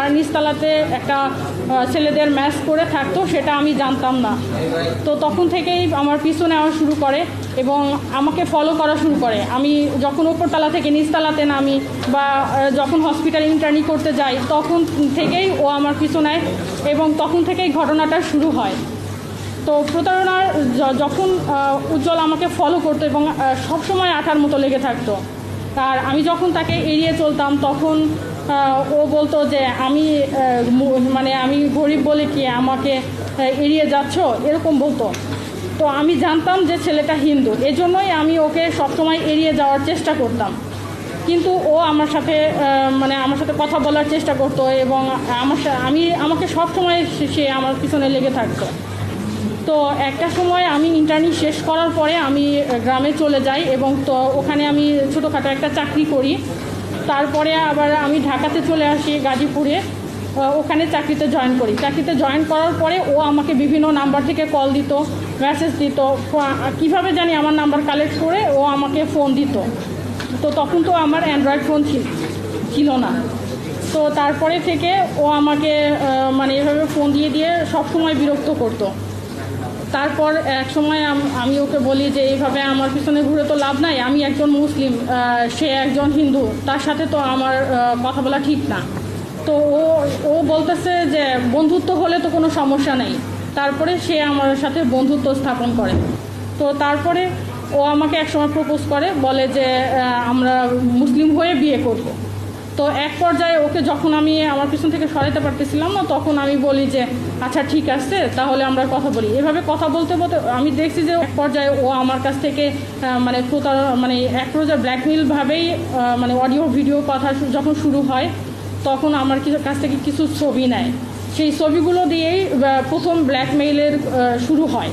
আর নিচতলাতে একটা ছেলেদের ম্যাচ করে থাকতো, সেটা আমি জানতাম না। তো তখন থেকেই আমার পিছু নেওয়া শুরু করে এবং আমাকে ফলো করা শুরু করে। আমি যখন উপরতলা থেকে নিচতলাতে নামি বা যখন হসপিটাল ইন্টার্নি করতে যাই, তখন থেকেই ও আমার পিছু নেয় এবং তখন থেকেই ঘটনাটা শুরু হয়। তো প্রতারণার যখন উজ্জ্বল আমাকে ফলো করতো এবং সবসময় আঠার মতো লেগে থাকতো, আর আমি যখন তাকে এড়িয়ে চলতাম তখন ও বলতো যে আমি গরিব বলে কি আমাকে এড়িয়ে যাচ্ছ, এরকম বলতো। তো আমি জানতাম যে ছেলেটা হিন্দু, এজন্যই আমি ওকে সবসময় এড়িয়ে যাওয়ার চেষ্টা করতাম। কিন্তু ও আমার সাথে কথা বলার চেষ্টা করতো এবং আমাকে সবসময় সে আমার পিছনে লেগে থাকতো। তো একটা সময় আমি ইন্টার্নি শেষ করার পরে আমি গ্রামে চলে যাই এবং তো ওখানে আমি ছোটোখাটো একটা চাকরি করি। তারপরে আবার আমি ঢাকাতে চলে আসি গাজীপুরে, ওখানে চাকরিতে জয়েন করি। চাকরিতে জয়েন করার পরে ও আমাকে বিভিন্ন নাম্বার থেকে কল দিত, মেসেজ দিত, কীভাবে জানি আমার নাম্বার কালেক্ট করে ও আমাকে ফোন দিত। তো তখন তো আমার অ্যান্ড্রয়েড ফোন ছিল না। তো তারপরে থেকে ও আমাকে এভাবে ফোন দিয়ে সবসময় বিরক্ত করতো। তারপর এক সময় আমি ওকে বলি যে এইভাবে আমার পিছনে ঘুরে তো লাভ নাই, আমি একজন মুসলিম, সে একজন হিন্দু, তার সাথে তো আমার কথা বলা ঠিক না। তো ও বলতেছে যে বন্ধুত্ব হলে তো কোনো সমস্যা নেই। তারপরে সে আমার সাথে বন্ধুত্ব স্থাপন করে। তো তারপরে ও আমাকে একসময় প্রপোজ করে, বলে যে আমরা মুসলিম হয়ে বিয়ে করব। তো এক পর্যায়ে ওকে যখন আমি আমার পিছন থেকে সরাতে পারতেছিলাম না, তখন আমি বলি যে আচ্ছা ঠিক আছে, তাহলে আমরা কথা বলি। এভাবে কথা বলতে বলতে আমি দেখছি যে এক পর্যায়ে ও আমার কাছ থেকে এক পর্যায়ে ব্ল্যাকমেলভাবেই অডিও ভিডিও কথা যখন শুরু হয়, তখন আমার কাছ থেকে কিছু ছবি নেয়। সেই ছবিগুলো দিয়েই প্রথম ব্ল্যাকমেইলের শুরু হয়।